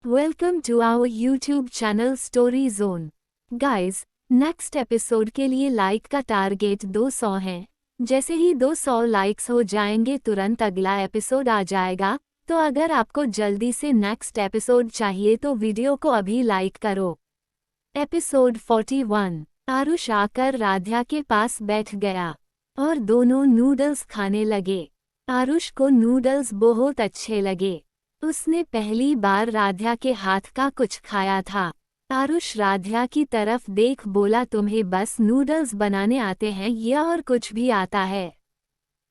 Welcome to our YouTube channel story zone. Guys, next episode के लिए like का target 200 है। जैसे ही 200 लाइक्स हो जाएंगे तुरंत अगला एपिसोड आ जाएगा। तो अगर आपको जल्दी से नेक्स्ट एपिसोड चाहिए तो वीडियो को अभी लाइक करो। एपिसोड 41। आरुष आकर राध्या के पास बैठ गया और दोनों नूडल्स खाने लगे। आरुष को नूडल्स बहुत अच्छे लगे। उसने पहली बार राध्या के हाथ का कुछ खाया था। आरुष राध्या की तरफ देख बोला, तुम्हें बस नूडल्स बनाने आते हैं या और कुछ भी आता है?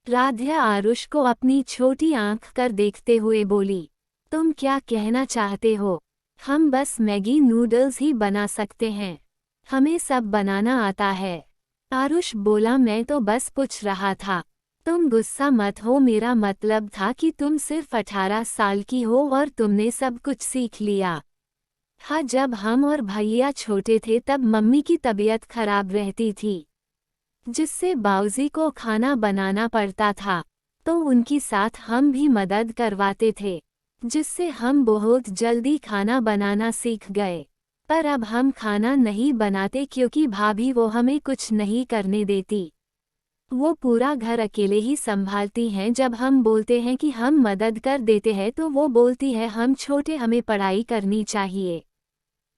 राध्या आरुष को अपनी छोटी आंख कर देखते हुए बोली, तुम क्या कहना चाहते हो? हम बस मैगी नूडल्स ही बना सकते हैं, हमें सब बनाना आता है। आरुष बोला, मैं तो बस पूछ रहा था, तुम गुस्सा मत हो। मेरा मतलब था कि तुम सिर्फ 18 साल की हो और तुमने सब कुछ सीख लिया। हाँ, जब हम और भैया छोटे थे तब मम्मी की तबीयत खराब रहती थी, जिससे बाऊजी को खाना बनाना पड़ता था, तो उनकी साथ हम भी मदद करवाते थे, जिससे हम बहुत जल्दी खाना बनाना सीख गए। पर अब हम खाना नहीं बनाते क्योंकि भाभी वो हमें कुछ नहीं करने देती। वो पूरा घर अकेले ही संभालती हैं। जब हम बोलते हैं कि हम मदद कर देते हैं तो वो बोलती है, हम छोटे, हमें पढ़ाई करनी चाहिए।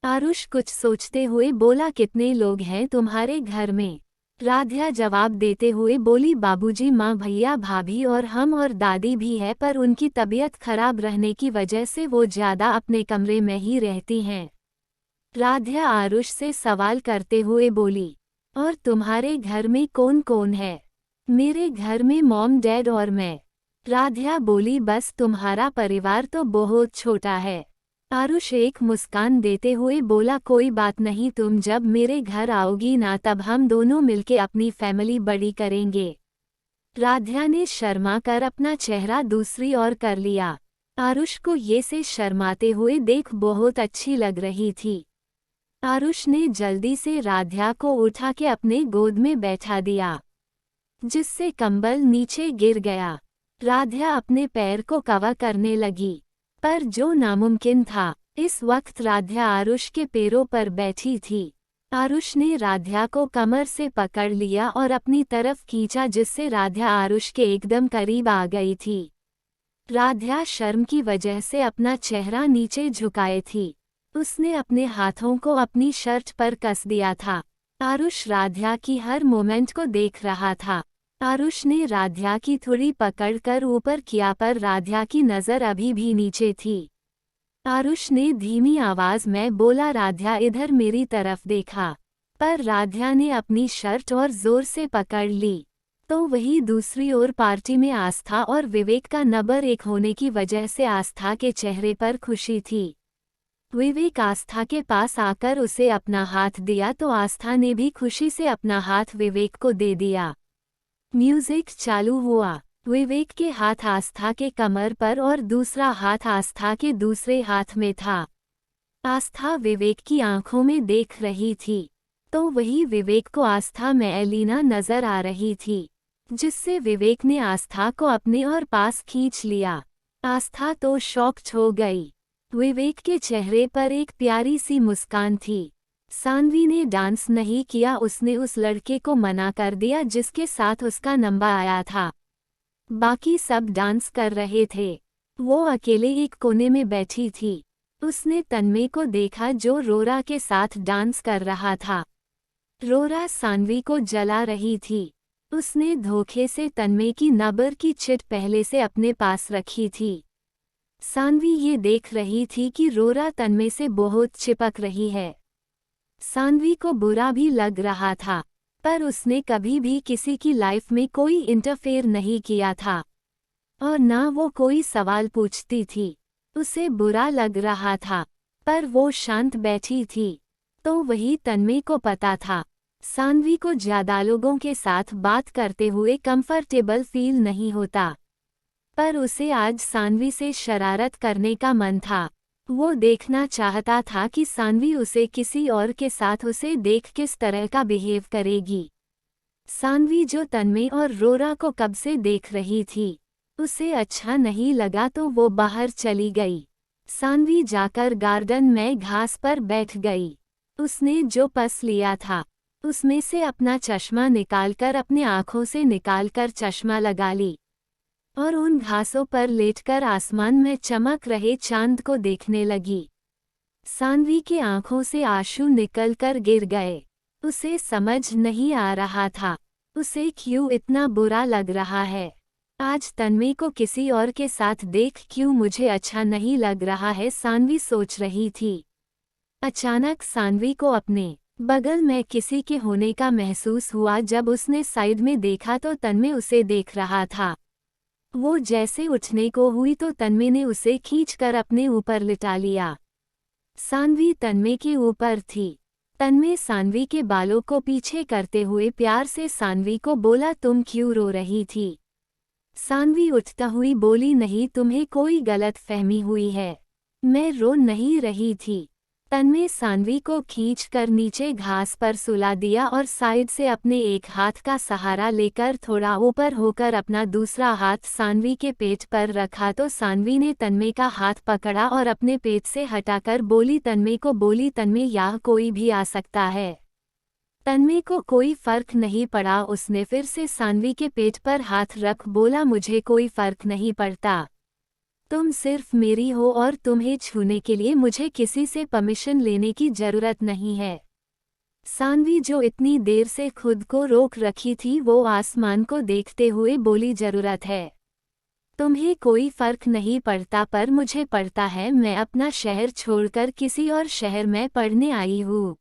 आरुष कुछ सोचते हुए बोला, कितने लोग हैं तुम्हारे घर में? राध्या जवाब देते हुए बोली, बाबूजी, माँ, भैया, भाभी और हम और दादी भी है, पर उनकी तबीयत खराब रहने की वजह से वो ज्यादा अपने कमरे में ही रहती हैं। राध्या आरुष से सवाल करते हुए बोली, और तुम्हारे घर में कौन कौन है? मेरे घर में मॉम, डैड और मैं। राध्या बोली, बस तुम्हारा परिवार तो बहुत छोटा है। आरुष एक मुस्कान देते हुए बोला, कोई बात नहीं, तुम जब मेरे घर आओगी ना तब हम दोनों मिलके अपनी फैमिली बड़ी करेंगे। राध्या ने शर्मा कर अपना चेहरा दूसरी ओर कर लिया। आरुष को ये से शर्माते हुए देख बहुत अच्छी लग रही थी। आरुष ने जल्दी से राध्या को उठा के अपने गोद में बैठा दिया, जिससे कंबल नीचे गिर गया। राध्या अपने पैर को कवर करने लगी, पर जो नामुमकिन था। इस वक्त राध्या आरुष के पैरों पर बैठी थी। आरुष ने राध्या को कमर से पकड़ लिया और अपनी तरफ खींचा, जिससे राध्या आरुष के एकदम करीब आ गई थी। राध्या शर्म की वजह से अपना चेहरा नीचे झुकाए थी। उसने अपने हाथों को अपनी शर्ट पर कस दिया था। आरुष राध्या की हर मोमेंट को देख रहा था। आरुष ने राध्या की थोड़ी पकड़कर ऊपर किया, पर राध्या की नज़र अभी भी नीचे थी। आरुष ने धीमी आवाज में बोला, राध्या, इधर मेरी तरफ देखा। पर राध्या ने अपनी शर्ट और जोर से पकड़ ली। तो वही दूसरी ओर पार्टी में आस्था और विवेक का नंबर 1 होने की वजह से आस्था के चेहरे पर खुशी थी। विवेक आस्था के पास आकर उसे अपना हाथ दिया तो आस्था ने भी खुशी से अपना हाथ विवेक को दे दिया। म्यूजिक चालू हुआ। विवेक के हाथ आस्था के कमर पर और दूसरा हाथ आस्था के दूसरे हाथ में था। आस्था विवेक की आंखों में देख रही थी, तो वही विवेक को आस्था में एलिना नजर आ रही थी, जिससे विवेक ने आस्था को अपने और पास खींच लिया। आस्था तो शॉक्ड हो गई। विवेक के चेहरे पर एक प्यारी सी मुस्कान थी। सानवी ने डांस नहीं किया, उसने उस लड़के को मना कर दिया जिसके साथ उसका नंबर आया था। बाकी सब डांस कर रहे थे, वो अकेले एक कोने में बैठी थी। उसने तन्मय को देखा जो रोरा के साथ डांस कर रहा था। रोरा सानवी को जला रही थी। उसने धोखे से तन्मय की नंबर की चिट पहले से अपने पास रखी थी। सानवी ये देख रही थी कि रोरा तन्मय से बहुत चिपक रही है। सानवी को बुरा भी लग रहा था, पर उसने कभी भी किसी की लाइफ में कोई इंटरफेयर नहीं किया था, और ना वो कोई सवाल पूछती थी। उसे बुरा लग रहा था, पर वो शांत बैठी थी। तो वही तन्मय को पता था, सानवी को ज्यादा लोगों के साथ बात करते हुए कंफर्टेबल फील नहीं होता, पर उसे आज सानवी से शरारत करने का मन था। वो देखना चाहता था कि सानवी उसे किसी और के साथ उसे देख किस तरह का बिहेव करेगी। सानवी जो तन्मय और रोरा को कब से देख रही थी, उसे अच्छा नहीं लगा तो वो बाहर चली गई। सानवी जाकर गार्डन में घास पर बैठ गई। उसने जो पर्स लिया था उसमें से अपना चश्मा निकालकर अपने आंखों से निकालकर चश्मा लगा ली और उन घासों पर लेटकर आसमान में चमक रहे चांद को देखने लगी। सानवी की आंखों से आंसू निकलकर गिर गए। उसे समझ नहीं आ रहा था उसे क्यों इतना बुरा लग रहा है। आज तन्मय को किसी और के साथ देख क्यों मुझे अच्छा नहीं लग रहा है, सानवी सोच रही थी। अचानक सानवी को अपने बगल में किसी के होने का महसूस हुआ। जब उसने साइड में देखा तो तन्मय उसे देख रहा था। वो जैसे उठने को हुई तो तन्मय ने उसे खींचकर अपने ऊपर लिटा लिया। सानवी तन्मय के ऊपर थी। तन्मय सानवी के बालों को पीछे करते हुए प्यार से सानवी को बोला, तुम क्यों रो रही थी? सानवी उठता हुई बोली, नहीं, तुम्हें कोई गलत फहमी हुई है, मैं रो नहीं रही थी। तन्मय सानवी को खींचकर नीचे घास पर सुला दिया और साइड से अपने एक हाथ का सहारा लेकर थोड़ा ऊपर होकर अपना दूसरा हाथ सानवी के पेट पर रखा तो सानवी ने तन्मय का हाथ पकड़ा और अपने पेट से हटाकर बोली तन्मय को, बोली तन्मय, यहाँ कोई भी आ सकता है। तन्मय को कोई फर्क नहीं पड़ा। उसने फिर से सानवी के पेट पर हाथ रख बोला, मुझे कोई फर्क नहीं पड़ता, तुम सिर्फ मेरी हो और तुम्हें छूने के लिए मुझे किसी से परमिशन लेने की जरूरत नहीं है। सानवी जो इतनी देर से खुद को रोक रखी थी वो आसमान को देखते हुए बोली, जरूरत है, तुम्हें कोई फर्क नहीं पड़ता पर मुझे पड़ता है। मैं अपना शहर छोड़कर किसी और शहर में पढ़ने आई हूँ,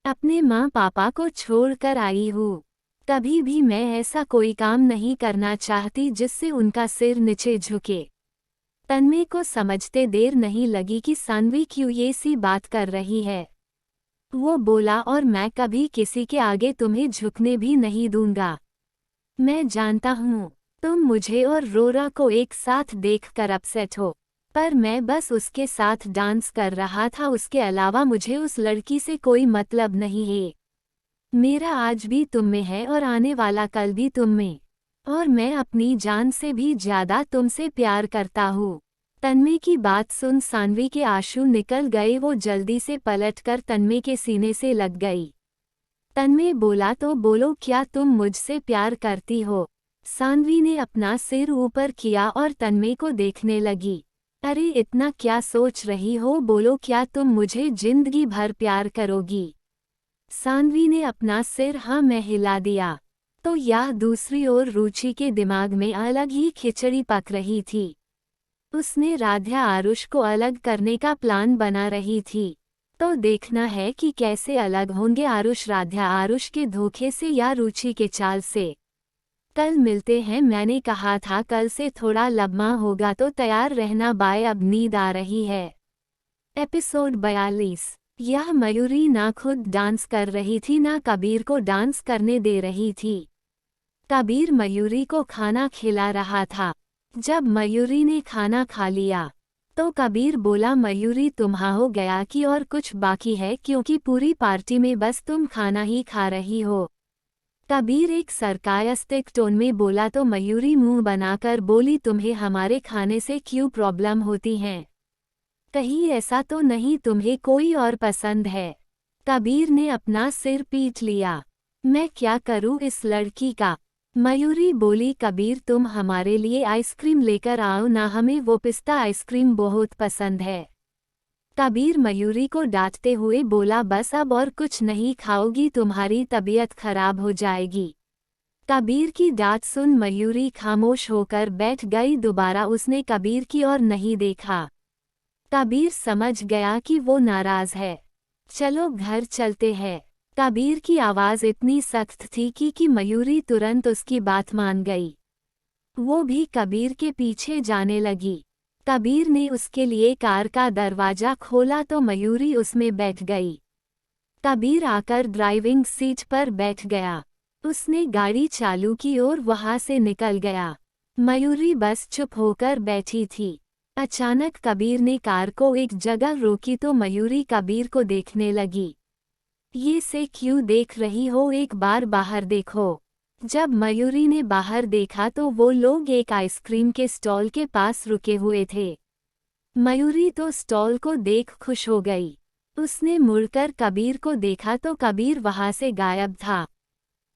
अपने माँ पापा को छोड़कर आई हूँ। कभी भी मैं ऐसा कोई काम नहीं करना चाहती जिससे उनका सिर नीचे झुके। तन्मय को समझते देर नहीं लगी कि सानवी क्यों ये सी बात कर रही है। वो बोला, और मैं कभी किसी के आगे तुम्हें झुकने भी नहीं दूंगा। मैं जानता हूँ तुम मुझे और रोरा को एक साथ देखकर अपसेट हो, पर मैं बस उसके साथ डांस कर रहा था, उसके अलावा मुझे उस लड़की से कोई मतलब नहीं है। मेरा आज भी तुम में है और आने वाला कल भी तुम में, और मैं अपनी जान से भी ज्यादा तुमसे प्यार करता हूँ। तन्मय की बात सुन सानवी के आंसू निकल गए। वो जल्दी से पलटकर तन्मय के सीने से लग गई। तन्मय बोला, तो बोलो, क्या तुम मुझसे प्यार करती हो? सानवी ने अपना सिर ऊपर किया और तन्मय को देखने लगी। अरे इतना क्या सोच रही हो, बोलो, क्या तुम मुझे जिंदगी भर प्यार करोगी? सानवी ने अपना सिर हाँ में हिला दिया। तो यह दूसरी ओर रुचि के दिमाग में अलग ही खिचड़ी पक रही थी। उसने राध्या आरुष को अलग करने का प्लान बना रही थी। तो देखना है कि कैसे अलग होंगे आरुष राध्या, आरुष के धोखे से या रुचि के चाल से। कल मिलते हैं। मैंने कहा था कल से थोड़ा लम्बा होगा तो तैयार रहना। बाय, अब नींद आ रही है। एपिसोड 42। यह मयूरी ना खुद डांस कर रही थी ना कबीर को डांस करने दे रही थी। कबीर मयूरी को खाना खिला रहा था। जब मयूरी ने खाना खा लिया तो कबीर बोला, मयूरी तुम्हारा हो गया कि और कुछ बाकी है, क्योंकि पूरी पार्टी में बस तुम खाना ही खा रही हो। कबीर एक सरकास्टिक टोन में बोला तो मयूरी मुंह बनाकर बोली, तुम्हें हमारे खाने से क्यों प्रॉब्लम होती हैं? कहीं ऐसा तो नहीं तुम्हें कोई और पसंद है? कबीर ने अपना सिर पीट लिया। मैं क्या करूं इस लड़की का? मयूरी बोली, कबीर तुम हमारे लिए आइसक्रीम लेकर आओ ना, हमें वो पिस्ता आइसक्रीम बहुत पसंद है। कबीर मयूरी को डांटते हुए बोला, बस अब और कुछ नहीं खाओगी, तुम्हारी तबीयत खराब हो जाएगी। कबीर की डांट सुन मयूरी खामोश होकर बैठ गई। दोबारा उसने कबीर की ओर नहीं देखा। कबीर समझ गया कि वो नाराज है। चलो घर चलते हैं। कबीर की आवाज़ इतनी सख्त थी कि मयूरी तुरंत उसकी बात मान गई। वो भी कबीर के पीछे जाने लगी। कबीर ने उसके लिए कार का दरवाज़ा खोला तो मयूरी उसमें बैठ गई। कबीर आकर ड्राइविंग सीट पर बैठ गया। उसने गाड़ी चालू की और वहां से निकल गया। मयूरी बस चुप होकर बैठी थी। अचानक कबीर ने कार को एक जगह रोकी तो मयूरी कबीर को देखने लगी। ये से क्यों देख रही हो, एक बार बाहर देखो। जब मयूरी ने बाहर देखा तो वो लोग एक आइसक्रीम के स्टॉल के पास रुके हुए थे। मयूरी तो स्टॉल को देख खुश हो गई। उसने मुड़कर कबीर को देखा तो कबीर वहां से गायब था।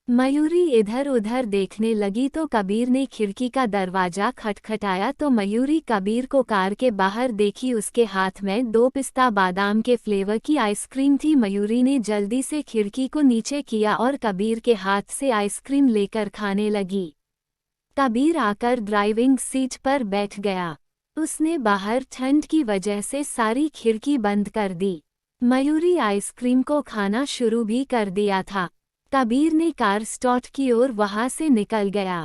मयूरी इधर उधर देखने लगी तो कबीर ने खिड़की का दरवाजा खटखटाया तो मयूरी कबीर को कार के बाहर देखी। उसके हाथ में 2 पिस्ता बादाम के फ्लेवर की आइसक्रीम थी। मयूरी ने जल्दी से खिड़की को नीचे किया और कबीर के हाथ से आइसक्रीम लेकर खाने लगी। कबीर आकर ड्राइविंग सीट पर बैठ गया। उसने बाहर ठंड की वजह से सारी खिड़की बंद कर दी। मयूरी आइसक्रीम को खाना शुरू भी कर दिया था। कबीर ने कार स्टार्ट की और वहां से निकल गया।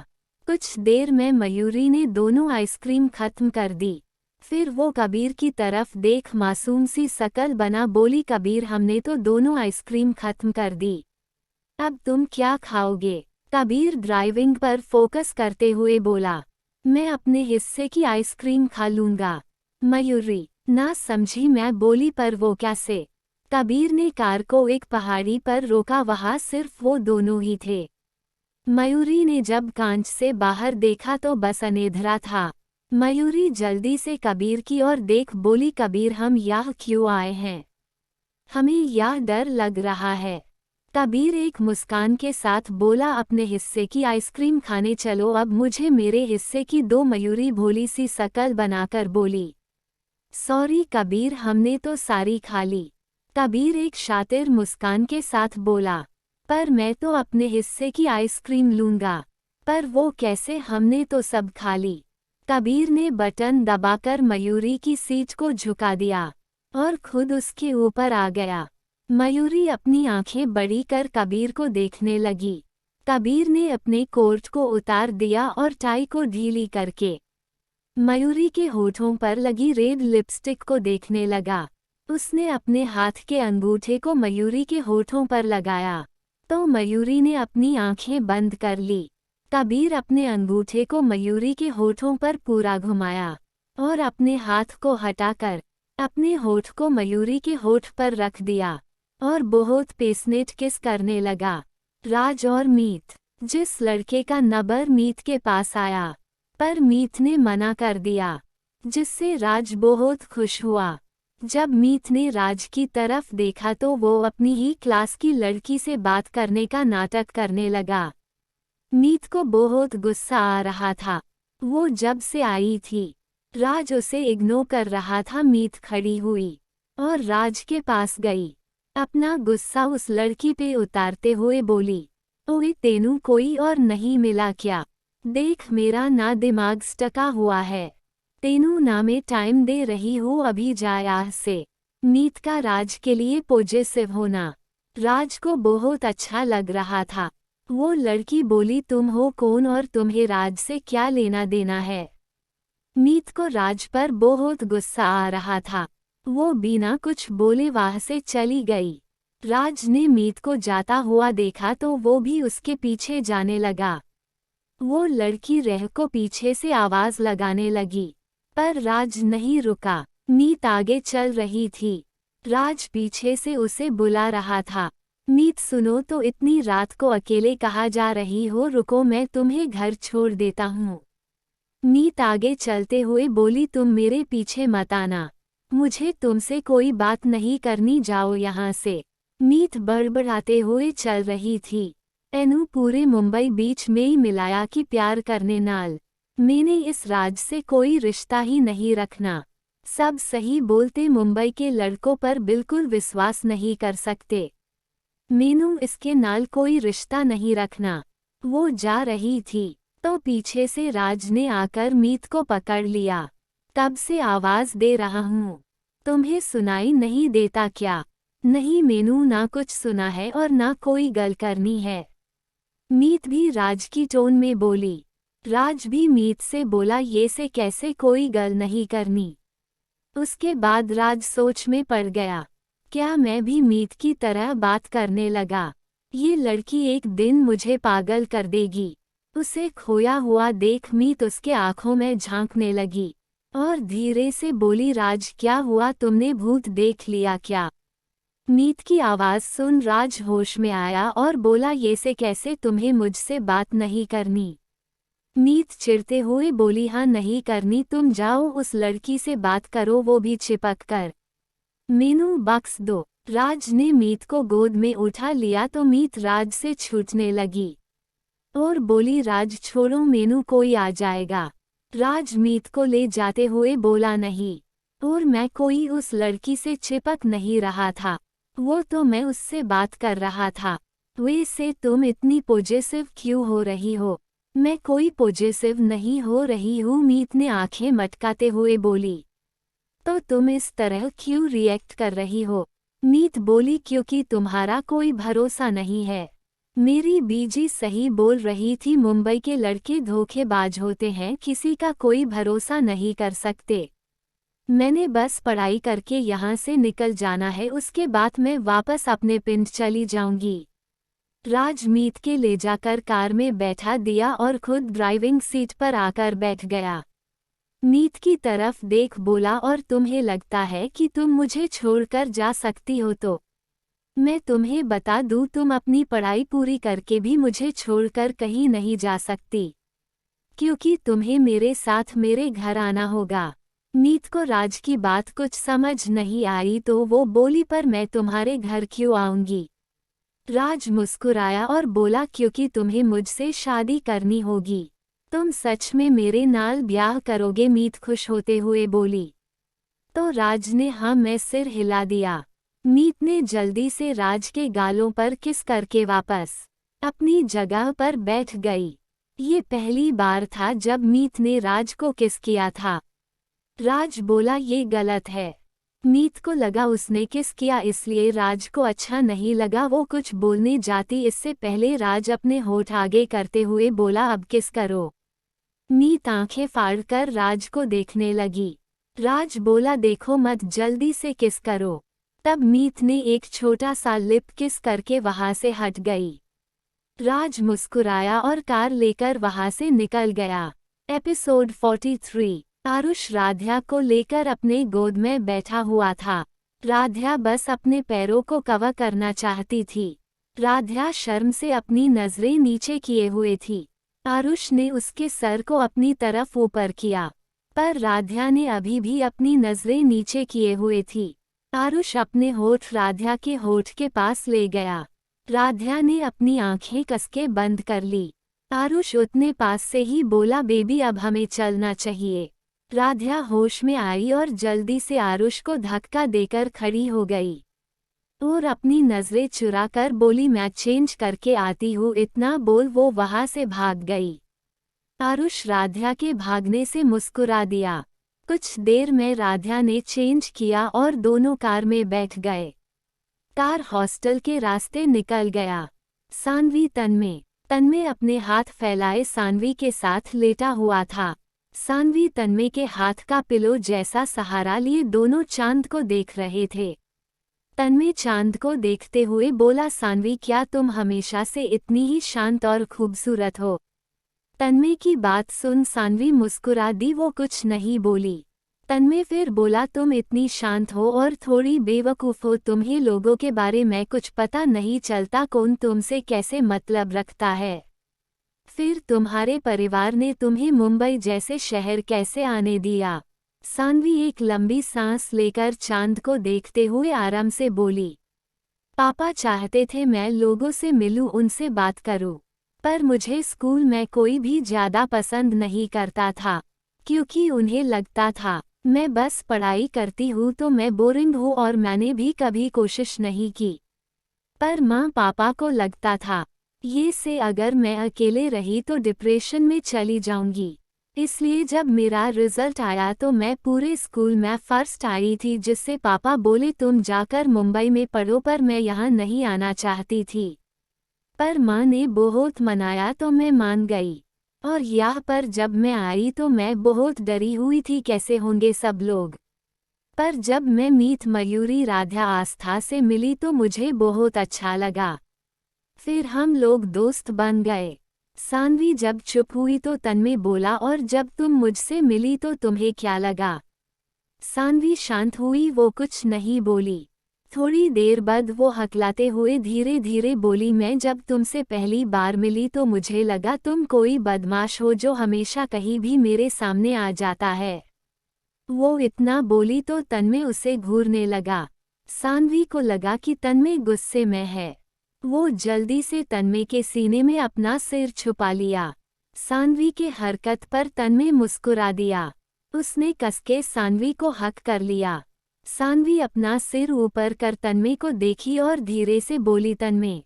कुछ देर में मयूरी ने दोनों आइसक्रीम खत्म कर दी। फिर वो कबीर की तरफ देख मासूम सी शकल बना बोली, कबीर हमने तो दोनों आइसक्रीम खत्म कर दी, अब तुम क्या खाओगे? कबीर ड्राइविंग पर फोकस करते हुए बोला, मैं अपने हिस्से की आइसक्रीम खा लूंगा। मयूरी ना समझी। मैं बोली, पर वो कैसे? कबीर ने कार को एक पहाड़ी पर रोका। वहां सिर्फ वो दोनों ही थे। मयूरी ने जब कांच से बाहर देखा तो बस अंधेरा था। मयूरी जल्दी से कबीर की ओर देख बोली, कबीर हम यहाँ क्यों आए हैं? हमें यहाँ डर लग रहा है। कबीर एक मुस्कान के साथ बोला, अपने हिस्से की आइसक्रीम खाने चलो, अब मुझे मेरे हिस्से की दो। मयूरी भोली सी शकल बनाकर बोली, सॉरी कबीर, हमने तो सारी खा ली। कबीर एक शातिर मुस्कान के साथ बोला, पर मैं तो अपने हिस्से की आइसक्रीम लूंगा। पर वो कैसे? हमने तो सब खा ली। कबीर ने बटन दबाकर मयूरी की सीट को झुका दिया और खुद उसके ऊपर आ गया। मयूरी अपनी आंखें बड़ी कर कबीर को देखने लगी। कबीर ने अपने कोट को उतार दिया और टाई को ढीली करके मयूरी के होठों पर लगी रेड लिपस्टिक को देखने लगा। उसने अपने हाथ के अंगूठे को मयूरी के होठों पर लगाया तो मयूरी ने अपनी आंखें बंद कर ली। कबीर अपने अंगूठे को मयूरी के होठों पर पूरा घुमाया और अपने हाथ को हटाकर अपने होठ को मयूरी के होठ पर रख दिया और बहुत पेस्नेट किस करने लगा। राज और मीत। जिस लड़के का नंबर मीत के पास आया पर मीत ने मना कर दिया, जिससे राज बहुत खुश हुआ। जब मीत ने राज की तरफ देखा तो वो अपनी ही क्लास की लड़की से बात करने का नाटक करने लगा। मीत को बहुत गुस्सा आ रहा था। वो जब से आई थी राज उसे इग्नोर कर रहा था। मीत खड़ी हुई और राज के पास गई। अपना गुस्सा उस लड़की पे उतारते हुए बोली, ओए तेनू कोई और नहीं मिला क्या? देख मेरा ना दिमाग स्टका हुआ है। तेनू ना में टाइम दे रही हूँ, अभी जा यहाँ से। मीत का राज के लिए पॉजिटिव होना राज को बहुत अच्छा लग रहा था। वो लड़की बोली, तुम हो कौन और तुम्हें राज से क्या लेना देना है? मीत को राज पर बहुत गुस्सा आ रहा था। वो बिना कुछ बोले वहां से चली गई। राज ने मीत को जाता हुआ देखा तो वो भी उसके पीछे जाने लगा। वो लड़की रह को पीछे से आवाज लगाने लगी पर राज नहीं रुका। मीत आगे चल रही थी। राज पीछे से उसे बुला रहा था, मीत सुनो तो, इतनी रात को अकेले कहाँ जा रही हो? रुको मैं तुम्हें घर छोड़ देता हूँ। मीत आगे चलते हुए बोली, तुम मेरे पीछे मत आना, मुझे तुमसे कोई बात नहीं करनी, जाओ यहाँ से। मीत बड़बड़ाते हुए चल रही थी। एनू पूरे मुंबई बीच में ही मिलाया कि प्यार करने नाल मैंने इस राज से कोई रिश्ता ही नहीं रखना। सब सही बोलते, मुंबई के लड़कों पर बिल्कुल विश्वास नहीं कर सकते। मैनू इसके नाल कोई रिश्ता नहीं रखना। वो जा रही थी तो पीछे से राज ने आकर मीत को पकड़ लिया। तब से आवाज दे रहा हूँ, तुम्हें सुनाई नहीं देता क्या? नहीं मैनू ना कुछ सुना है और ना कोई गल करनी है। मीत भी राज की टोन में बोली। राज भी मीत से बोला, ये से कैसे कोई गल नहीं करनी? उसके बाद राज सोच में पड़ गया, क्या मैं भी मीत की तरह बात करने लगा? ये लड़की एक दिन मुझे पागल कर देगी। उसे खोया हुआ देख मीत उसके आंखों में झांकने लगी और धीरे से बोली, राज क्या हुआ? तुमने भूत देख लिया क्या? मीत की आवाज सुन राज होश में आया और बोला, ये से कैसे? तुम्हें मुझसे बात नहीं करनी? मीत चिढ़ते हुए बोली हाँ नहीं करनी, तुम जाओ उस लड़की से बात करो, वो भी चिपक कर। मीनू बक्स दो। राज ने मीत को गोद में उठा लिया तो मीत राज से छूटने लगी और बोली राज छोड़ो मीनू, कोई आ जाएगा। राज मीत को ले जाते हुए बोला नहीं, और मैं कोई उस लड़की से चिपक नहीं रहा था, वो तो मैं उससे बात कर रहा था। वैसे तुम इतनी पॉजिटिव क्यों हो रही हो? मैं कोई पॉजिटिव नहीं हो रही हूँ, मीत ने आंखें मटकाते हुए बोली। तो तुम इस तरह क्यों रिएक्ट कर रही हो? मीत बोली क्योंकि तुम्हारा कोई भरोसा नहीं है। मेरी बीजी सही बोल रही थी, मुंबई के लड़के धोखेबाज होते हैं, किसी का कोई भरोसा नहीं कर सकते। मैंने बस पढ़ाई करके यहाँ से निकल जाना है, उसके बाद मैं वापस अपने पिंड चली जाऊंगी। राज मीत के ले जाकर कार में बैठा दिया और खुद ड्राइविंग सीट पर आकर बैठ गया। मीत की तरफ देख बोला और तुम्हें लगता है कि तुम मुझे छोड़कर जा सकती हो तो मैं तुम्हें बता दूं, तुम अपनी पढ़ाई पूरी करके भी मुझे छोड़कर कहीं नहीं जा सकती, क्योंकि तुम्हें मेरे साथ मेरे घर आना होगा। मीत को राज की बात कुछ समझ नहीं आई तो वो बोली पर मैं तुम्हारे घर क्यों आऊंगी? राज मुस्कुराया और बोला क्योंकि तुम्हें मुझसे शादी करनी होगी। तुम सच में मेरे नाल ब्याह करोगे? मीत खुश होते हुए बोली। तो राज ने हाँ मैं सिर हिला दिया। मीत ने जल्दी से राज के गालों पर किस करके वापस अपनी जगह पर बैठ गई। ये पहली बार था जब मीत ने राज को किस किया था। राज बोला ये गलत है। मीत को लगा उसने किस किया, इसलिए राज को अच्छा नहीं लगा। वो कुछ बोलने जाती इससे पहले राज अपने होठ आगे करते हुए बोला अब किस करो। मीत आंखें फाड़कर राज को देखने लगी। राज बोला देखो मत, जल्दी से किस करो। तब मीत ने एक छोटा सा लिप किस करके वहां से हट गई। राज मुस्कुराया और कार लेकर वहां से निकल गया। एपिसोड 43। आरुष राध्या को लेकर अपने गोद में बैठा हुआ था। राध्या बस अपने पैरों को कवर करना चाहती थी। राध्या शर्म से अपनी नजरें नीचे किए हुए थी। आरुष ने उसके सर को अपनी तरफ ऊपर किया, पर राध्या ने अभी भी अपनी नजरें नीचे किए हुए थी। आरुष अपने होठ राध्या के होठ के पास ले गया। राध्या ने अपनी आंखें कसके बंद कर ली। आरुष उतने पास से ही बोला बेबी अब हमें चलना चाहिए। राध्या होश में आई और जल्दी से आरुष को धक्का देकर खड़ी हो गई और अपनी नजरें चुराकर बोली मैं चेंज करके आती हूँ। इतना बोल वो वहां से भाग गई। आरुष राध्या के भागने से मुस्कुरा दिया। कुछ देर में राध्या ने चेंज किया और दोनों कार में बैठ गए। कार हॉस्टल के रास्ते निकल गया। सानवी तन्मय अपने हाथ फैलाए सानवी के साथ लेटा हुआ था। सानवी तन्मय के हाथ का पिलो जैसा सहारा लिए दोनों चांद को देख रहे थे। तन्मय चांद को देखते हुए बोला सानवी क्या तुम हमेशा से इतनी ही शांत और खूबसूरत हो? तन्मय की बात सुन सानवी मुस्कुरा दी, वो कुछ नहीं बोली। तन्मय फिर बोला तुम इतनी शांत हो और थोड़ी बेवकूफ़ हो, तुम्हें लोगों के बारे में कुछ पता नहीं चलता, कौन तुमसे कैसे मतलब रखता है। फिर तुम्हारे परिवार ने तुम्हें मुंबई जैसे शहर कैसे आने दिया? सानवी एक लंबी सांस लेकर चांद को देखते हुए आराम से बोली। पापा चाहते थे मैं लोगों से मिलूं, उनसे बात करूं, पर मुझे स्कूल में कोई भी ज्यादा पसंद नहीं करता था, क्योंकि उन्हें लगता था मैं बस पढ़ाई करती हूँ तो मैं बोरिंग हूँ और मैंने भी कभी कोशिश नहीं की। पर माँ पापा को लगता था ये से अगर मैं अकेले रही तो डिप्रेशन में चली जाऊंगी। इसलिए जब मेरा रिजल्ट आया तो मैं पूरे स्कूल में फर्स्ट आई थी, जिससे पापा बोले तुम जाकर मुंबई में पढ़ो, पर मैं यहाँ नहीं आना चाहती थी। पर माँ ने बहुत मनाया तो मैं मान गई, और यहाँ पर जब मैं आई तो मैं बहुत डरी हुई थी कैसे होंगे सब लोग। पर जब मैं मीत मयूरी राधा आस्था से मिली तो मुझे बहुत अच्छा लगा। फिर हम लोग दोस्त बन गए। सानवी जब चुप हुई तो तन्मय बोला और जब तुम मुझसे मिली तो तुम्हें क्या लगा? सानवी शांत हुई, वो कुछ नहीं बोली। थोड़ी देर बाद वो हकलाते हुए धीरे धीरे बोली, मैं जब तुमसे पहली बार मिली तो मुझे लगा तुम कोई बदमाश हो जो हमेशा कहीं भी मेरे सामने आ जाता है। वो इतना बोली तो तन्मय उसे घूरने लगा। सानवी को लगा कि तन्मय गुस्से में है। वो जल्दी से तन्मय के सीने में अपना सिर छुपा लिया। सानवी के हरकत पर तन्मय मुस्कुरा दिया। उसने कसके सानवी को हक कर लिया। सानवी अपना सिर ऊपर कर तन्मय को देखी और धीरे से बोली, तन्मय।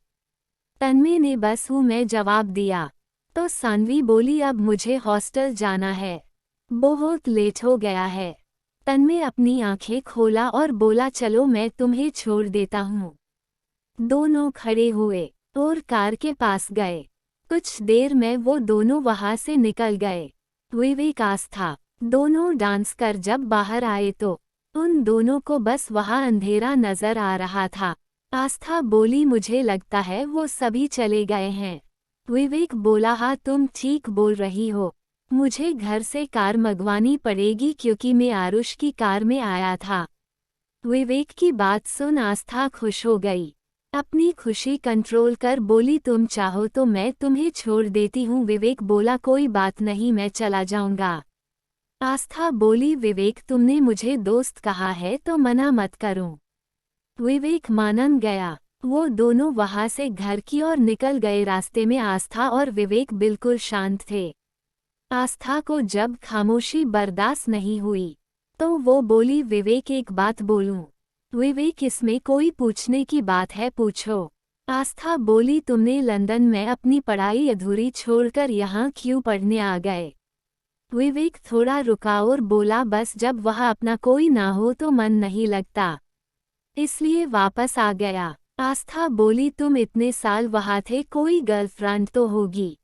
तन्मय ने बस हूँ मैं जवाब दिया। तो सानवी बोली, अब मुझे हॉस्टल जाना है, बहुत लेट हो गया है। तन्मय अपनी आंखें खोला और बोला, चलो मैं तुम्हें छोड़ देता हूँ। दोनों खड़े हुए और कार के पास गए। कुछ देर में वो दोनों वहां से निकल गए। विवेक आस्था दोनों डांस कर जब बाहर आए तो उन दोनों को बस वहां अंधेरा नजर आ रहा था। आस्था बोली, मुझे लगता है वो सभी चले गए हैं। विवेक बोला, हाँ तुम ठीक बोल रही हो, मुझे घर से कार मंगवानी पड़ेगी क्योंकि मैं आरुष की कार में आया था। विवेक की बात सुन आस्था खुश हो गई। अपनी खुशी कंट्रोल कर बोली, तुम चाहो तो मैं तुम्हें छोड़ देती हूँ। विवेक बोला, कोई बात नहीं, मैं चला जाऊंगा। आस्था बोली, विवेक तुमने मुझे दोस्त कहा है तो मना मत करो। विवेक मान गया। वो दोनों वहां से घर की ओर निकल गए। रास्ते में आस्था और विवेक बिल्कुल शांत थे। आस्था को जब खामोशी बर्दाश्त नहीं हुई तो वो बोली, विवेक एक बात बोलूं? विवेक, इसमें कोई पूछने की बात है, पूछो। आस्था बोली, तुमने लंदन में अपनी पढ़ाई अधूरी छोड़कर यहाँ क्यों पढ़ने आ गए? विवेक थोड़ा रुका और बोला, बस जब वहाँ अपना कोई ना हो तो मन नहीं लगता, इसलिए वापस आ गया। आस्था बोली, तुम इतने साल वहाँ थे, कोई गर्लफ्रेंड तो होगी?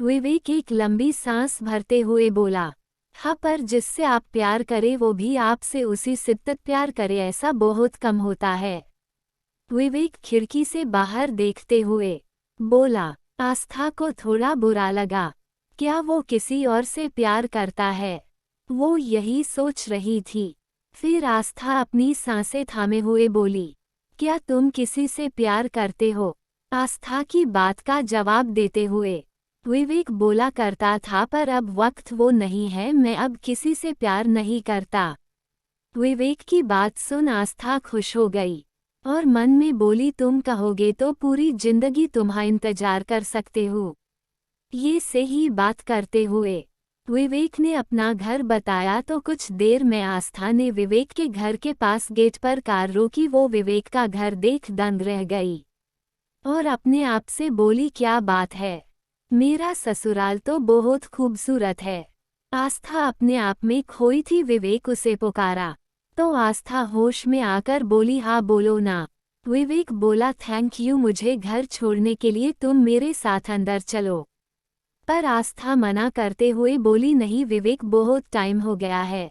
विवेक एक लंबी सांस भरते हुए बोला, हाँ, पर जिससे आप प्यार करे वो भी आपसे उसी शिद्दत प्यार करे ऐसा बहुत कम होता है। विवेक खिड़की से बाहर देखते हुए बोला। आस्था को थोड़ा बुरा लगा। क्या वो किसी और से प्यार करता है? वो यही सोच रही थी। फिर आस्था अपनी सांसें थामे हुए बोली, क्या तुम किसी से प्यार करते हो? आस्था की बात का जवाब देते हुए विवेक बोला, करता था पर अब वक्त वो नहीं है, मैं अब किसी से प्यार नहीं करता। विवेक की बात सुन आस्था खुश हो गई और मन में बोली, तुम कहोगे तो पूरी जिंदगी तुम्हारा इंतजार कर सकते हो। ये से ही बात करते हुए विवेक ने अपना घर बताया तो कुछ देर में आस्था ने विवेक के घर के पास गेट पर कार रोकी। वो विवेक का घर देख दंग रह गई और अपने आप से बोली, क्या बात है, मेरा ससुराल तो बहुत खूबसूरत है। आस्था अपने आप में खोई थी। विवेक उसे पुकारा तो आस्था होश में आकर बोली, हाँ बोलो ना। विवेक बोला, थैंक यू, मुझे घर छोड़ने के लिए तुम मेरे साथ अंदर चलो। पर आस्था मना करते हुए बोली, नहीं विवेक, बहुत टाइम हो गया है,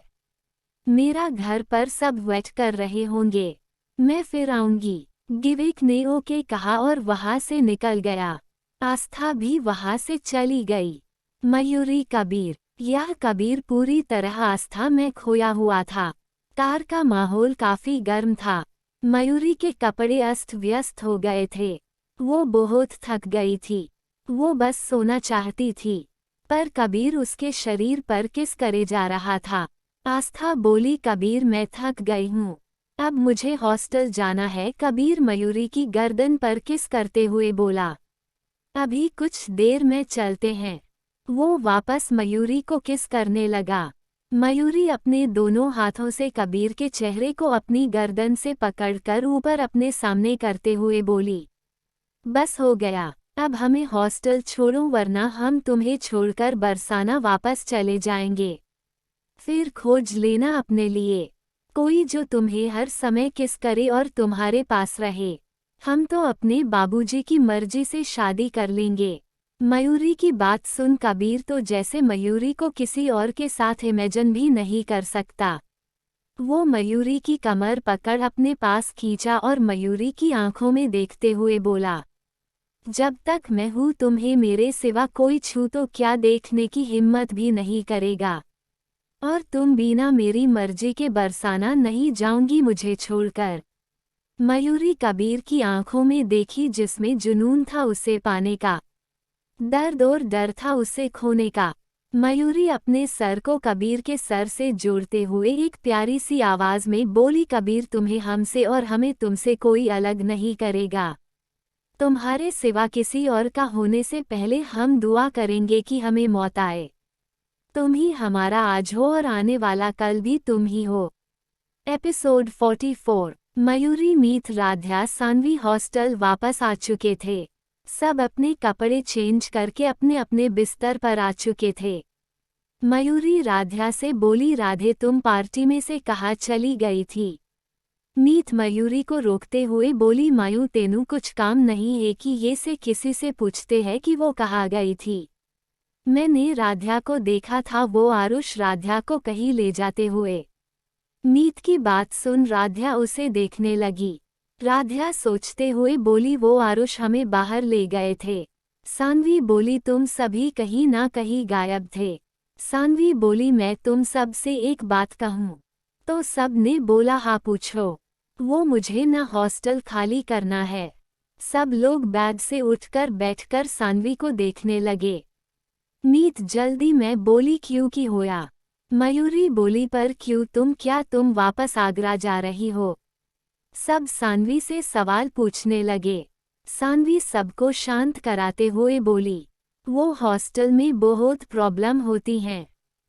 मेरा घर पर सब वेट कर रहे होंगे, मैं फिर आऊंगी। विवेक ने ओके कहा और वहां से निकल गया। आस्था भी वहां से चली गई। मयूरी कबीर। यह कबीर पूरी तरह आस्था में खोया हुआ था। कार का माहौल काफी गर्म था। मयूरी के कपड़े अस्त व्यस्त हो गए थे। वो बहुत थक गई थी। वो बस सोना चाहती थी, पर कबीर उसके शरीर पर किस करे जा रहा था। आस्था बोली, कबीर मैं थक गई हूँ, अब मुझे हॉस्टल जाना है। कबीर मयूरी की गर्दन पर किस करते हुए बोला, अभी कुछ देर में चलते हैं। वो वापस मयूरी को किस करने लगा। मयूरी अपने दोनों हाथों से कबीर के चेहरे को अपनी गर्दन से पकड़कर ऊपर अपने सामने करते हुए बोली, बस हो गया, अब हमें हॉस्टल छोड़ो वरना हम तुम्हें छोड़कर बरसाना वापस चले जाएंगे। फिर खोज लेना अपने लिए कोई जो तुम्हें हर समय किस करे और तुम्हारे पास रहे। हम तो अपने बाबूजी की मर्जी से शादी कर लेंगे। मयूरी की बात सुन कबीर तो जैसे मयूरी को किसी और के साथ इमेजिन भी नहीं कर सकता। वो मयूरी की कमर पकड़ अपने पास खींचा और मयूरी की आंखों में देखते हुए बोला, जब तक मैं हूँ तुम्हें मेरे सिवा कोई छू तो क्या देखने की हिम्मत भी नहीं करेगा। और तुम बिना मेरी मर्जी के बरसाना नहीं जाऊंगी मुझे छोड़कर। मयूरी कबीर की आंखों में देखी जिसमें जुनून था उसे पाने का, दर्द और डर था उसे खोने का। मयूरी अपने सर को कबीर के सर से जोड़ते हुए एक प्यारी सी आवाज में बोली, कबीर तुम्हें हमसे और हमें तुमसे कोई अलग नहीं करेगा। तुम्हारे सिवा किसी और का होने से पहले हम दुआ करेंगे कि हमें मौत आए। तुम ही हमारा आज हो और आने वाला कल भी तुम ही हो। एपिसोड 44। मयूरी, मीत, राध्या, सानवी हॉस्टल वापस आ चुके थे। सब अपने कपड़े चेंज करके अपने अपने बिस्तर पर आ चुके थे। मयूरी राध्या से बोली, राधे तुम पार्टी में से कहाँ चली गई थी? मीत मयूरी को रोकते हुए बोली, मयू तेनू कुछ काम नहीं है कि ये से किसी से पूछते हैं कि वो कहाँ गई थी? मैंने राध्या को देखा था, वो आरुष राध्या को कहीं ले जाते हुए। मीत की बात सुन राध्या उसे देखने लगी। राध्या सोचते हुए बोली, वो आरुष हमें बाहर ले गए थे। सानवी बोली, तुम सभी कहीं ना कहीं गायब थे। सानवी बोली, मैं तुम सब से एक बात कहूँ? तो सब ने बोला, हाँ पूछो। वो मुझे ना हॉस्टल खाली करना है। सब लोग बेड से उठकर बैठकर सानवी को देखने लगे। मीत जल्दी में बोली, क्यों की होया? मयूरी बोली, पर क्यों, तुम वापस आगरा जा रही हो? सब सानवी से सवाल पूछने लगे। सानवी सबको शांत कराते हुए बोली, वो हॉस्टल में बहुत प्रॉब्लम होती हैं।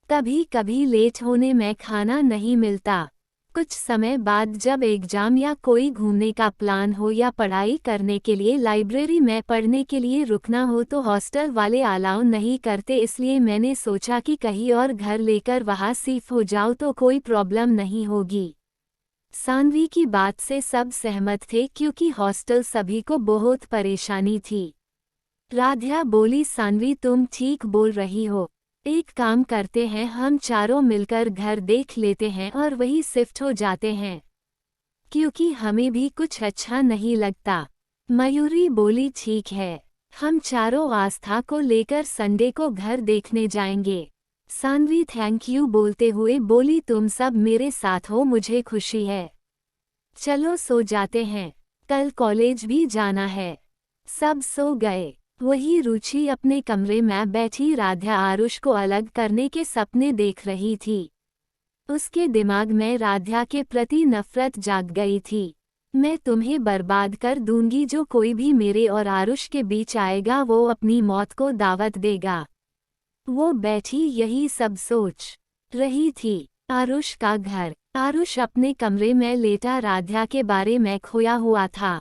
कभी कभी लेट होने में खाना नहीं मिलता। कुछ समय बाद जब एग्जाम या कोई घूमने का प्लान हो या पढ़ाई करने के लिए लाइब्रेरी में पढ़ने के लिए रुकना हो तो हॉस्टल वाले अलाउ नहीं करते, इसलिए मैंने सोचा कि कहीं और घर लेकर वहाँ शिफ्ट हो जाओ तो कोई प्रॉब्लम नहीं होगी। सानवी की बात से सब सहमत थे क्योंकि हॉस्टल सभी को बहुत परेशानी थी। राध्या बोली, सानवी तुम ठीक बोल रही हो। एक काम करते हैं, हम चारों मिलकर घर देख लेते हैं और वही शिफ्ट हो जाते हैं, क्योंकि हमें भी कुछ अच्छा नहीं लगता। मयूरी बोली, ठीक है, हम चारों आस्था को लेकर संडे को घर देखने जाएंगे। सानवी थैंक यू बोलते हुए बोली, तुम सब मेरे साथ हो, मुझे खुशी है। चलो सो जाते हैं, कल कॉलेज भी जाना है। सब सो गए। वही रुचि अपने कमरे में बैठी राध्या आरुष को अलग करने के सपने देख रही थी। उसके दिमाग में राध्या के प्रति नफरत जाग गई थी। मैं तुम्हें बर्बाद कर दूंगी, जो कोई भी मेरे और आरुष के बीच आएगा वो अपनी मौत को दावत देगा। वो बैठी यही सब सोच रही थी। आरुष का घर। आरुष अपने कमरे में लेटा राध्या के बारे में खोया हुआ था।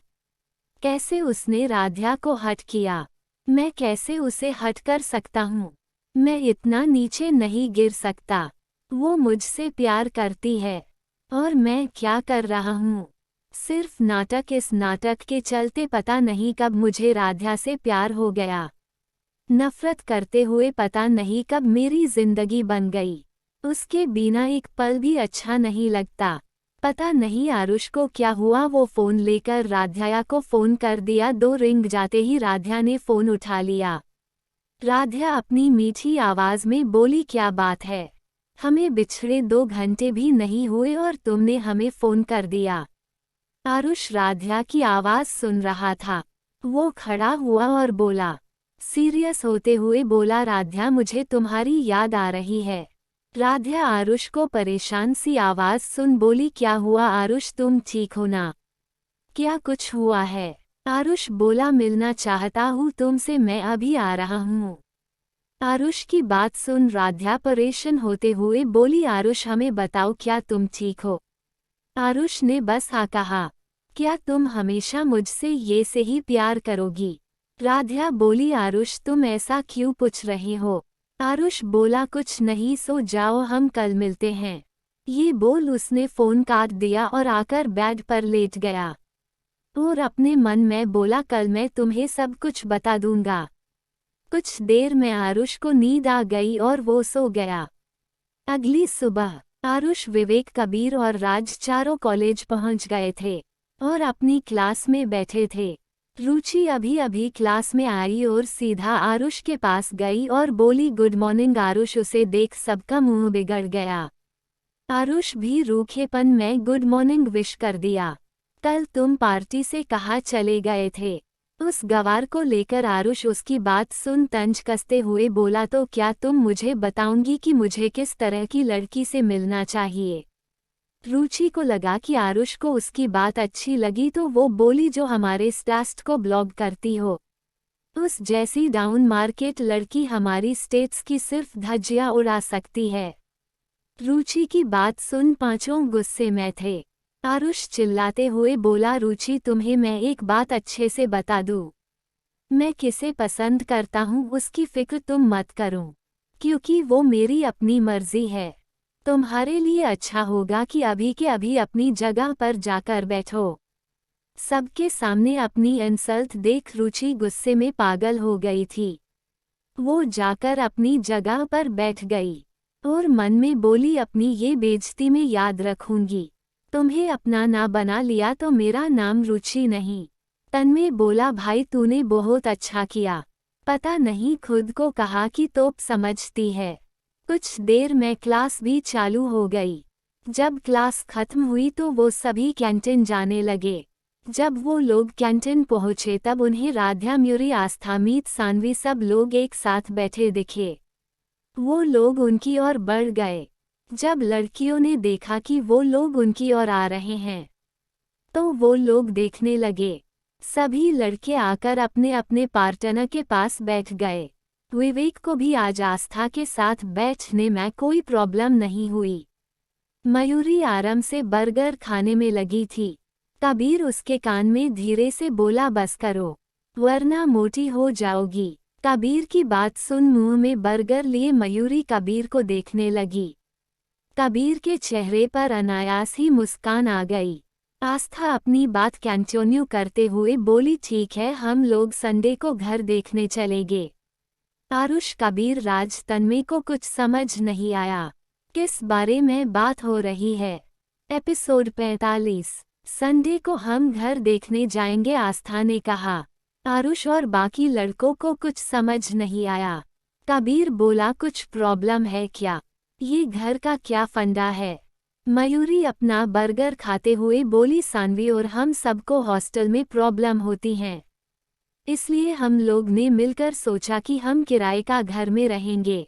कैसे उसने राध्या को हट किया? मैं कैसे उसे हट कर सकता हूँ? मैं इतना नीचे नहीं गिर सकता। वो मुझसे प्यार करती है और मैं क्या कर रहा हूँ? सिर्फ नाटक। इस नाटक के चलते पता नहीं कब मुझे राध्या से प्यार हो गया। नफरत करते हुए पता नहीं कब मेरी जिंदगी बन गई। उसके बिना एक पल भी अच्छा नहीं लगता। पता नहीं आरुष को क्या हुआ, वो फोन लेकर राध्या को फोन कर दिया। 2 रिंग जाते ही राध्या ने फोन उठा लिया। राध्या अपनी मीठी आवाज में बोली, क्या बात है? हमें बिछड़े 2 घंटे भी नहीं हुए और तुमने हमें फोन कर दिया। आरुष राध्या की आवाज सुन रहा था। वो खड़ा हुआ और बोला, सीरियस होते हुए बोला, राध्या मुझे तुम्हारी याद आ रही है। राध्या आरुष को परेशान सी आवाज सुन बोली, क्या हुआ आरुष, तुम ठीक हो ना? क्या कुछ हुआ है? आरुष बोला, मिलना चाहता हूँ तुमसे, मैं अभी आ रहा हूँ। आरुष की बात सुन राध्या परेशान होते हुए बोली, आरुष हमें बताओ, क्या तुम ठीक हो? आरुष ने बस हाँ कहा। क्या तुम हमेशा मुझसे ये से ही प्यार करोगी? राध्या बोली, आरुष तुम ऐसा क्यों पूछ रही हो? आरुष बोला, कुछ नहीं, सो जाओ, हम कल मिलते हैं। ये बोल उसने फोन काट दिया और आकर बेड पर लेट गया और अपने मन में बोला, कल मैं तुम्हें सब कुछ बता दूंगा। कुछ देर में आरुष को नींद आ गई और वो सो गया। अगली सुबह आरुष, विवेक, कबीर और राज चारों कॉलेज पहुंच गए थे और अपनी क्लास में बैठे थे। रुचि अभी अभी क्लास में आई और सीधा आरुष के पास गई और बोली, गुड मॉर्निंग आरुष। उसे देख सबका मुंह बिगड़ गया। आरुष भी रूखेपन में गुड मॉर्निंग विश कर दिया। कल तुम पार्टी से कहाँ चले गए थे? उस गवार को लेकर आरुष उसकी बात सुन तंज कसते हुए बोला, तो क्या तुम मुझे बताऊंगी कि मुझे किस तरह की लड़की से मिलना चाहिए? रुचि को लगा कि आरुष को उसकी बात अच्छी लगी तो वो बोली, जो हमारे स्टेटस को ब्लॉक करती हो। उस जैसी डाउन मार्केट लड़की हमारी स्टेट्स की सिर्फ धज्जियां उड़ा सकती है। रुचि की बात सुन पांचों गुस्से में थे। आरुष चिल्लाते हुए बोला, रुचि तुम्हें मैं एक बात अच्छे से बता दूं। मैं किसे पसंद करता हूं उसकी फिक्र तुम मत करो, क्योंकि वो मेरी अपनी मर्जी है। तुम्हारे लिए अच्छा होगा कि अभी के अभी अपनी जगह पर जाकर बैठो। सबके सामने अपनी इंसल्ट देख रुचि गुस्से में पागल हो गई थी। वो जाकर अपनी जगह पर बैठ गई और मन में बोली, अपनी ये बेइज्जती में याद रखूंगी। तुम्हें अपना ना बना लिया तो मेरा नाम रुचि नहीं। तन्मय बोला, भाई तूने बहुत अच्छा किया। पता नहीं खुद को कहा कि तोप समझती है। कुछ देर में क्लास भी चालू हो गई। जब क्लास खत्म हुई तो वो सभी कैंटीन जाने लगे। जब वो लोग कैंटीन पहुंचे तब उन्हें राध्या, मयूरी, आस्था, मीत, सानवी सब लोग एक साथ बैठे दिखे। वो लोग उनकी ओर बढ़ गए। जब लड़कियों ने देखा कि वो लोग उनकी ओर आ रहे हैं तो वो लोग देखने लगे। सभी लड़के आकर अपने अपने पार्टनर के पास बैठ गए। विवेक को भी आज आस्था के साथ बैठने में कोई प्रॉब्लम नहीं हुई। मयूरी आराम से बर्गर खाने में लगी थी। कबीर उसके कान में धीरे से बोला, बस करो वरना मोटी हो जाओगी। कबीर की बात सुन मुंह में बर्गर लिए मयूरी कबीर को देखने लगी। कबीर के चेहरे पर अनायास ही मुस्कान आ गई। आस्था अपनी बात कंटिन्यू करते हुए बोली, ठीक है हम लोग संडे को घर देखने चलेंगे। आरुष, कबीर, राज, तन्मय को कुछ समझ नहीं आया किस बारे में बात हो रही है। एपिसोड 45। संडे को हम घर देखने जाएंगे, आस्था ने कहा। आरुष और बाकी लड़कों को कुछ समझ नहीं आया। कबीर बोला, कुछ प्रॉब्लम है क्या? ये घर का क्या फंडा है? मयूरी अपना बर्गर खाते हुए बोली, सानवी और हम सबको हॉस्टल में प्रॉब्लम होती हैं, इसलिए हम लोग ने मिलकर सोचा कि हम किराए का घर में रहेंगे,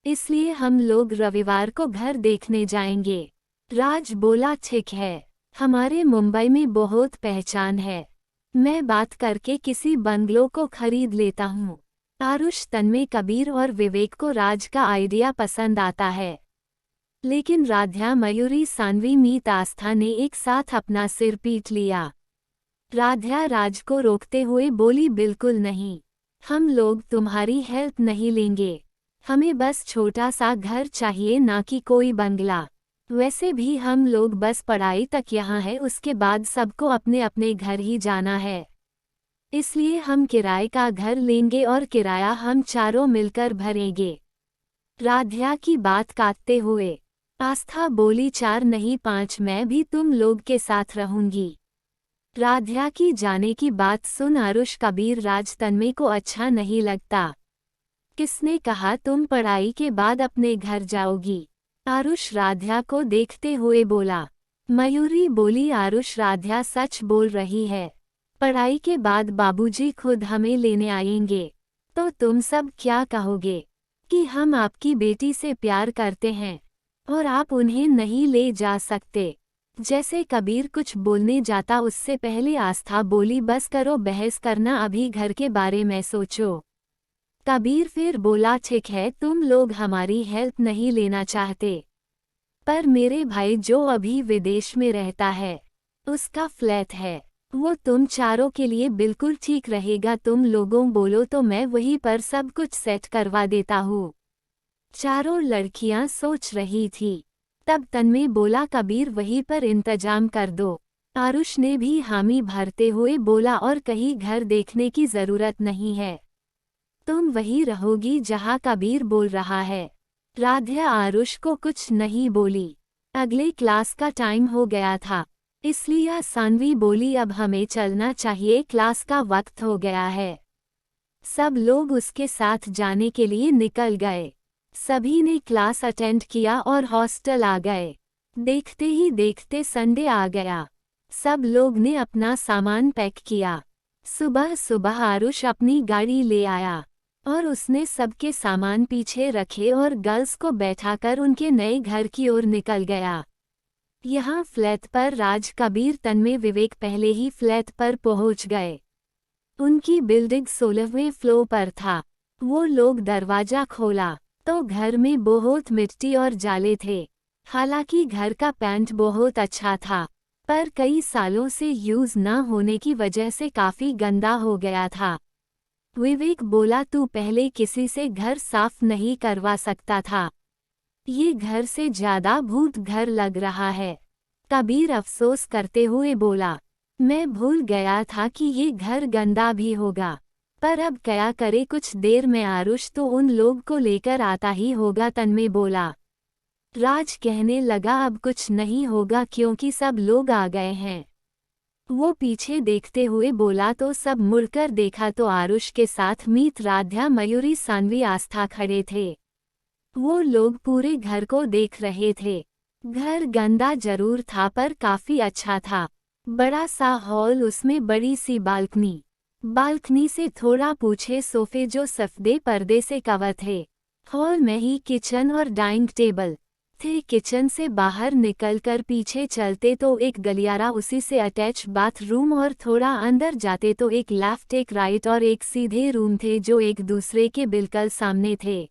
इसलिए हम लोग रविवार को घर देखने जाएंगे। राज बोला, ठीक है, हमारे मुंबई में बहुत पहचान है, मैं बात करके किसी बंगलो को खरीद लेता हूँ। आरुष, तन्मय, कबीर और विवेक को राज का आइडिया पसंद आता है, लेकिन राध्या, मयूरी, सानवी, मीत, आस्था ने एक साथ अपना सिर पीट लिया। राध्या राज को रोकते हुए बोली, बिल्कुल नहीं, हम लोग तुम्हारी हेल्प नहीं लेंगे, हमें बस छोटा सा घर चाहिए, ना कि कोई बंगला। वैसे भी हम लोग बस पढ़ाई तक यहाँ है, उसके बाद सबको अपने अपने घर ही जाना है, इसलिए हम किराए का घर लेंगे और किराया हम चारों मिलकर भरेंगे। राध्या की बात काटते हुए आस्था बोली, 4 नहीं 5, मैं भी तुम लोग के साथ रहूंगी। राध्या की जाने की बात सुन आरुष, कबीर, राज, तन्मय को अच्छा नहीं लगता। किसने कहा तुम पढ़ाई के बाद अपने घर जाओगी? आरुष राध्या को देखते हुए बोला। मयूरी बोली, आरुष, राध्या सच बोल रही है, पढ़ाई के बाद बाबूजी खुद हमें लेने आएंगे, तो तुम सब क्या कहोगे कि हम आपकी बेटी से प्यार करते हैं और आप उन्हें नहीं ले जा सकते? जैसे कबीर कुछ बोलने जाता उससे पहले आस्था बोली, बस करो बहस करना, अभी घर के बारे में सोचो। कबीर फिर बोला, ठीक है, तुम लोग हमारी हेल्प नहीं लेना चाहते, पर मेरे भाई जो अभी विदेश में रहता है उसका फ्लैट है, वो तुम चारों के लिए बिल्कुल ठीक रहेगा, तुम लोगों बोलो तो मैं वहीं पर सब कुछ सेट करवा देता हूँ। चारों लड़कियां सोच रही थी। तब तन्मय बोला, कबीर वहीं पर इंतजाम कर दो। आरुष ने भी हामी भरते हुए बोला, और कहीं घर देखने की जरूरत नहीं है, तुम वहीं रहोगी जहां कबीर बोल रहा है। राध्या आरुष को कुछ नहीं बोली। अगले क्लास का टाइम हो गया था, इसलिए सानवी बोली, अब हमें चलना चाहिए, क्लास का वक्त हो गया है। सब लोग उसके साथ जाने के लिए निकल गए। सभी ने क्लास अटेंड किया और हॉस्टल आ गए। देखते ही देखते संडे आ गया। सब लोग ने अपना सामान पैक किया। सुबह सुबह आरुष अपनी गाड़ी ले आया और उसने सबके सामान पीछे रखे और गर्ल्स को बैठाकर उनके नए घर की ओर निकल गया। यहाँ फ्लैट पर राज, कबीर, तन्मय, विवेक पहले ही फ्लैट पर पहुंच गए। उनकी बिल्डिंग 16वें फ्लोर पर था। वो लोग दरवाजा खोला तो घर में बहुत मिट्टी और जाले थे। हालांकि घर का पेंट बहुत अच्छा था, पर कई सालों से यूज न होने की वजह से काफी गंदा हो गया था। विवेक बोला, तू पहले किसी से घर साफ नहीं करवा सकता था? ये घर से ज्यादा भूत घर लग रहा है। कबीर अफसोस करते हुए बोला, मैं भूल गया था कि ये घर गंदा भी होगा, पर अब क्या करे, कुछ देर में आरुष तो उन लोग को लेकर आता ही होगा, तन्मय बोला। राज कहने लगा, अब कुछ नहीं होगा क्योंकि सब लोग आ गए हैं। वो पीछे देखते हुए बोला तो सब मुड़कर देखा तो आरुष के साथ मीत, राध्या, मयूरी, सानवी, आस्था खड़े थे। वो लोग पूरे घर को देख रहे थे। घर गंदा जरूर था पर काफी अच्छा था। बड़ा सा हॉल, उसमें बड़ी सी बालकनी से थोड़ा पीछे सोफे जो सफेद पर्दे से कवर थे। हॉल में ही किचन और डाइनिंग टेबल थे। किचन से बाहर निकलकर पीछे चलते तो एक गलियारा, उसी से अटैच बाथरूम, और थोड़ा अंदर जाते तो एक लेफ्ट, एक राइट और एक सीधे रूम थे जो एक दूसरे के बिल्कुल सामने थे।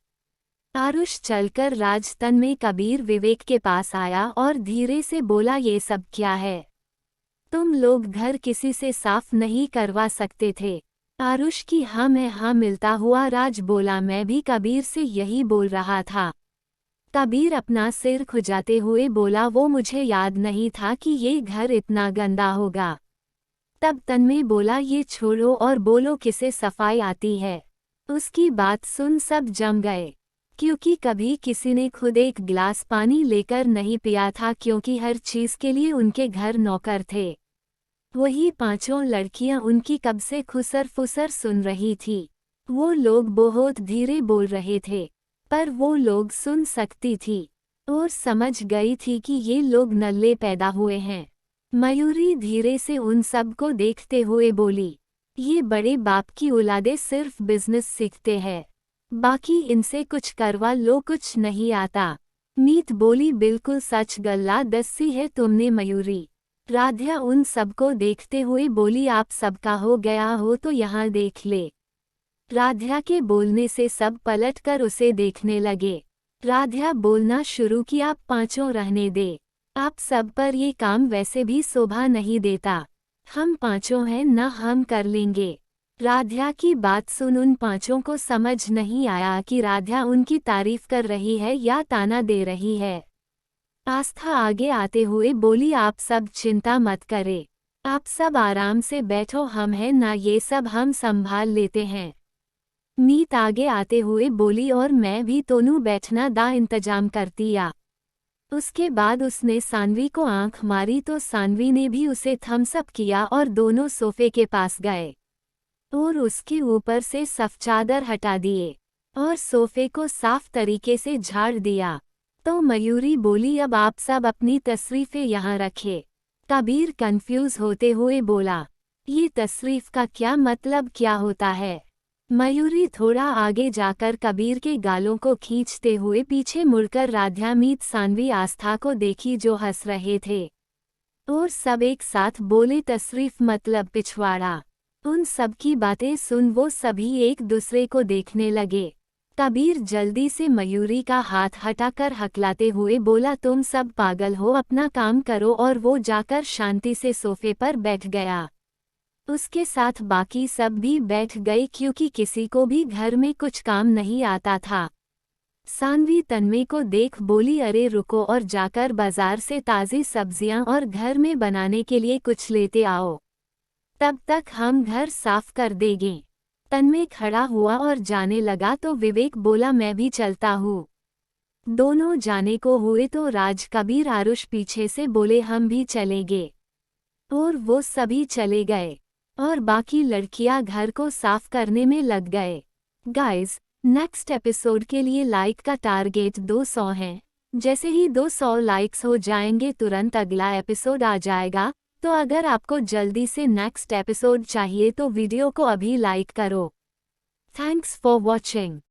आरुष चलकर राज, तन्मय, कबीर, विवेक के पास आया और धीरे से बोला, ये सब क्या है? तुम लोग घर किसी से साफ नहीं करवा सकते थे? आरुष की हाँ में हाँ मिलता हुआ राज बोला, मैं भी कबीर से यही बोल रहा था। कबीर अपना सिर खुजाते हुए बोला, वो मुझे याद नहीं था कि ये घर इतना गंदा होगा। तब तन्मय बोला, ये छोड़ो और बोलो किसे सफाई आती है? उसकी बात सुन सब जम गए, क्योंकि कभी किसी ने खुद एक गिलास पानी लेकर नहीं पिया था, क्योंकि हर चीज के लिए उनके घर नौकर थे। वही पांचों लड़कियां उनकी कब से खुसर फुसर सुन रही थी। वो लोग बहुत धीरे बोल रहे थे, पर वो लोग सुन सकती थी और समझ गई थी कि ये लोग नल्ले पैदा हुए हैं। मयूरी धीरे से उन सब को देखते हुए बोली, ये बड़े बाप की औलादे सिर्फ बिजनेस सीखते हैं, बाकी इनसे कुछ करवा लो, कुछ नहीं आता। मीत बोली, बिल्कुल सच, गल्ला दस्सी है तुमने मयूरी। राध्या उन सबको देखते हुए बोली, आप सबका हो गया हो तो यहाँ देख ले। राध्या के बोलने से सब पलटकर उसे देखने लगे। राध्या बोलना शुरू की, आप पांचों रहने दे, आप सब पर ये काम वैसे भी शोभा नहीं देता। हम पांचों हैं न, हम कर लेंगे। राध्या की बात सुन उन पांचों को समझ नहीं आया कि राध्या उनकी तारीफ कर रही है या ताना दे रही है। आस्था आगे आते हुए बोली, आप सब चिंता मत करें, आप सब आराम से बैठो, हम हैं ना, ये सब हम संभाल लेते हैं। मीत आगे आते हुए बोली, और मैं भी तोनू बैठना दा इंतजाम करती या। उसके बाद उसने सानवी को आंख मारी तो सानवी ने भी उसे थम्स अप किया और दोनों सोफे के पास गए और उसके ऊपर से सफ़ेद चादर हटा दिए और सोफे को साफ तरीके से झाड़ दिया। तो मयूरी बोली, अब आप सब अपनी तशरीफें यहाँ रखें। कबीर कंफ्यूज होते हुए बोला, ये तशरीफ का क्या मतलब, क्या होता है? मयूरी थोड़ा आगे जाकर कबीर के गालों को खींचते हुए पीछे मुड़कर राध्या, मीत, सानवी, आस्था को देखी जो हंस रहे थे और सब एक साथ बोले, तशरीफ मतलब पिछवाड़ा। उन सब की बातें सुन वो सभी एक दूसरे को देखने लगे। कबीर जल्दी से मयूरी का हाथ हटाकर हकलाते हुए बोला, तुम सब पागल हो, अपना काम करो, और वो जाकर शांति से सोफे पर बैठ गया। उसके साथ बाकी सब भी बैठ गए क्योंकि किसी को भी घर में कुछ काम नहीं आता था। सानवी तन्मय को देख बोली, अरे रुको और जाकर बाजार से ताज़ी सब्जियां और घर में बनाने के लिए कुछ लेते आओ, तब तक हम घर साफ कर देंगे। तन्मय खड़ा हुआ और जाने लगा तो विवेक बोला, मैं भी चलता हूँ। दोनों जाने को हुए तो राज, कबीर, आरुष पीछे से बोले, हम भी चलेंगे, और वो सभी चले गए और बाकी लड़कियां घर को साफ करने में लग गए। गाइस, नेक्स्ट एपिसोड के लिए लाइक का टारगेट 200 है। जैसे ही 200 लाइक्स हो जाएंगे तुरंत अगला एपिसोड आ जाएगा। तो अगर आपको जल्दी से नेक्स्ट एपिसोड चाहिए तो वीडियो को अभी लाइक करो। Thanks for watching.